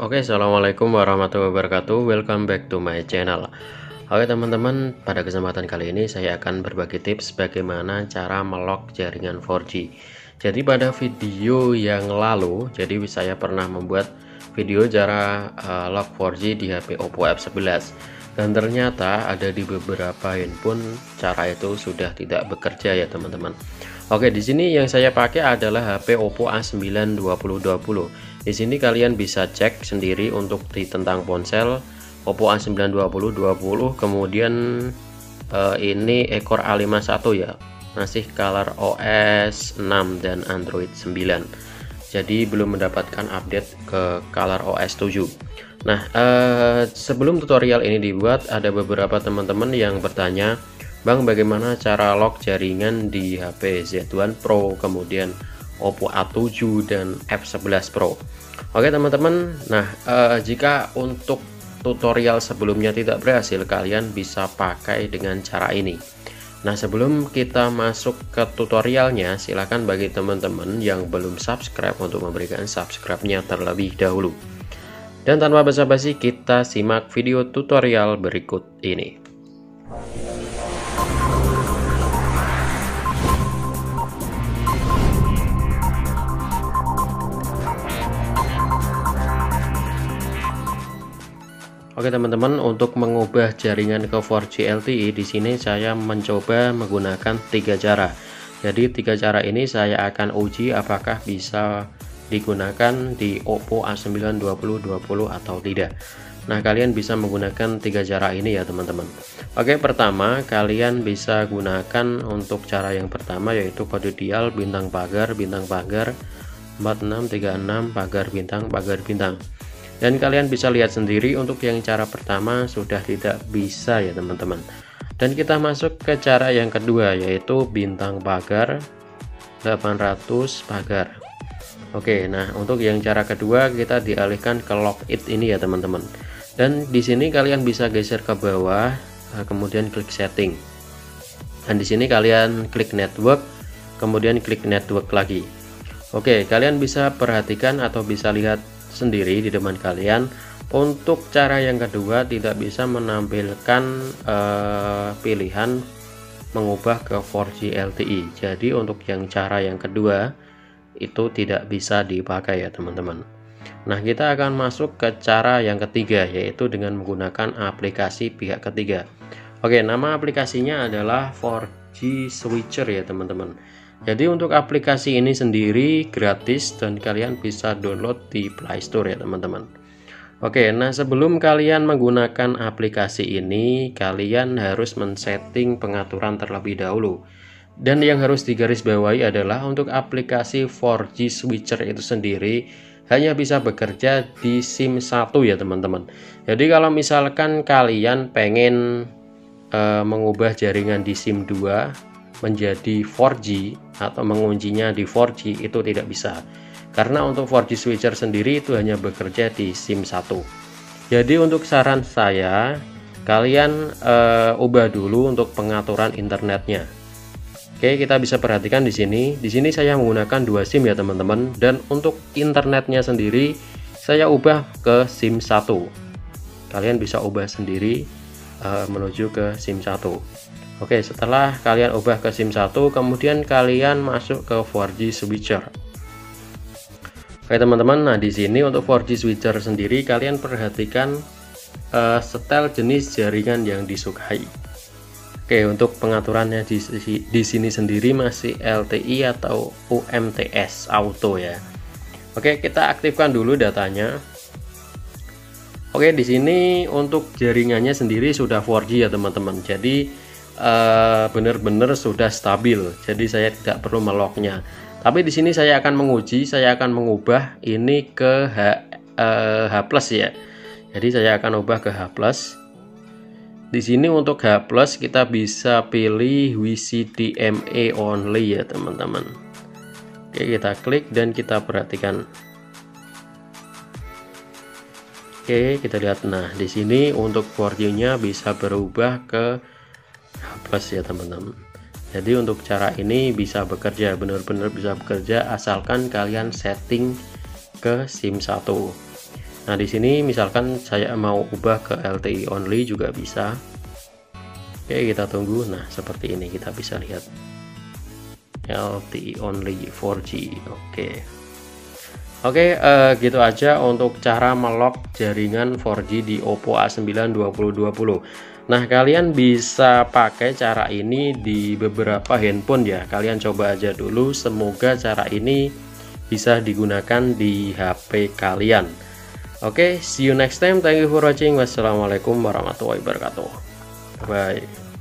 Oke, assalamualaikum warahmatullahi wabarakatuh. Welcome back to my channel. Oke teman-teman, pada kesempatan kali ini saya akan berbagi tips bagaimana cara melock jaringan 4G. Jadi pada video yang lalu, saya pernah membuat video cara lock 4G di HP Oppo F11. Dan ternyata ada di beberapa handphone cara itu sudah tidak bekerja ya teman-teman. Oke, di sini yang saya pakai adalah HP Oppo A9 2020. Di sini kalian bisa cek sendiri untuk di tentang ponsel Oppo A9 2020, kemudian ini ekor A51 ya. Masih color OS 6 dan Android 9. Jadi belum mendapatkan update ke color OS 7. Nah, sebelum tutorial ini dibuat, ada beberapa teman-teman yang bertanya, Bang, bagaimana cara lock jaringan di HP Z1 Pro, kemudian Oppo A7 dan F11 Pro. Oke teman-teman, nah jika untuk tutorial sebelumnya tidak berhasil, kalian bisa pakai dengan cara ini. Nah, sebelum kita masuk ke tutorialnya, silakan bagi teman-teman yang belum subscribe untuk memberikan subscribe-nya terlebih dahulu. Dan tanpa basa-basi, kita simak video tutorial berikut ini. Oke teman-teman, untuk mengubah jaringan ke 4G LTE di sini saya mencoba menggunakan 3 cara. Jadi 3 cara ini saya akan uji apakah bisa digunakan di Oppo A9 2020 atau tidak. Nah, kalian bisa menggunakan 3 cara ini ya teman-teman. Oke, pertama kalian bisa gunakan untuk cara yang pertama, yaitu kode dial bintang pagar 4636 pagar bintang. Dan kalian bisa lihat sendiri untuk yang cara pertama sudah tidak bisa ya teman-teman. Dan kita masuk ke cara yang kedua, yaitu bintang pagar 800 pagar. Oke, nah untuk yang cara kedua kita dialihkan ke lock it ini ya teman-teman. Dan di sini kalian bisa geser ke bawah, kemudian klik setting. Dan di sini kalian klik network, kemudian klik network lagi. Oke, kalian bisa perhatikan atau bisa lihat sendiri di depan kalian, untuk cara yang kedua tidak bisa menampilkan pilihan mengubah ke 4G LTE. Jadi untuk yang cara yang kedua itu tidak bisa dipakai ya teman-teman. Nah, kita akan masuk ke cara yang ketiga, yaitu dengan menggunakan aplikasi pihak ketiga. Oke, nama aplikasinya adalah 4G Switcher ya teman-teman. Jadi untuk aplikasi ini sendiri gratis dan kalian bisa download di Play Store ya teman-teman. Oke, nah sebelum kalian menggunakan aplikasi ini, kalian harus men-setting pengaturan terlebih dahulu. Dan yang harus digarisbawahi adalah untuk aplikasi 4G Switcher itu sendiri hanya bisa bekerja di SIM 1 ya teman-teman. Jadi kalau misalkan kalian pengen mengubah jaringan di SIM 2 menjadi 4G atau menguncinya di 4G itu tidak bisa, karena untuk 4G switcher sendiri itu hanya bekerja di SIM 1. Jadi untuk saran saya, kalian ubah dulu untuk pengaturan internetnya. Oke, kita bisa perhatikan di sini saya menggunakan 2 SIM ya teman-teman, dan untuk internetnya sendiri saya ubah ke SIM 1. Kalian bisa ubah sendiri menuju ke SIM 1. Oke, setelah kalian ubah ke SIM 1, kemudian kalian masuk ke 4G switcher. Oke teman-teman, nah di sini untuk 4G switcher sendiri kalian perhatikan setel jenis jaringan yang disukai. Oke, untuk pengaturannya di sini sendiri masih LTE atau UMTS auto ya. Oke, kita aktifkan dulu datanya. Oke, di sini untuk jaringannya sendiri sudah 4G ya teman-teman. Jadi benar-benar sudah stabil, jadi saya tidak perlu melocknya. Tapi di sini saya akan menguji, saya akan mengubah ini ke H+ ya. Jadi saya akan ubah ke H+. Di sini untuk H+ kita bisa pilih WCDMA only ya teman-teman. Oke, kita klik dan kita perhatikan. Oke, kita lihat. Nah, di sini untuk 4G-nya bisa berubah ke H+ ya teman-teman. Jadi untuk cara ini bisa bekerja, benar-benar bisa bekerja asalkan kalian setting ke SIM 1. Nah, di sini misalkan saya mau ubah ke LTE only juga bisa. Oke, kita tunggu. Nah, seperti ini kita bisa lihat. LTE only 4G. Oke, gitu aja untuk cara melock jaringan 4G di Oppo A9 2020. Nah, kalian bisa pakai cara ini di beberapa handphone ya. Kalian coba aja dulu, semoga cara ini bisa digunakan di HP kalian. Oke, see you next time. Thank you for watching. Wassalamualaikum warahmatullahi wabarakatuh. Bye.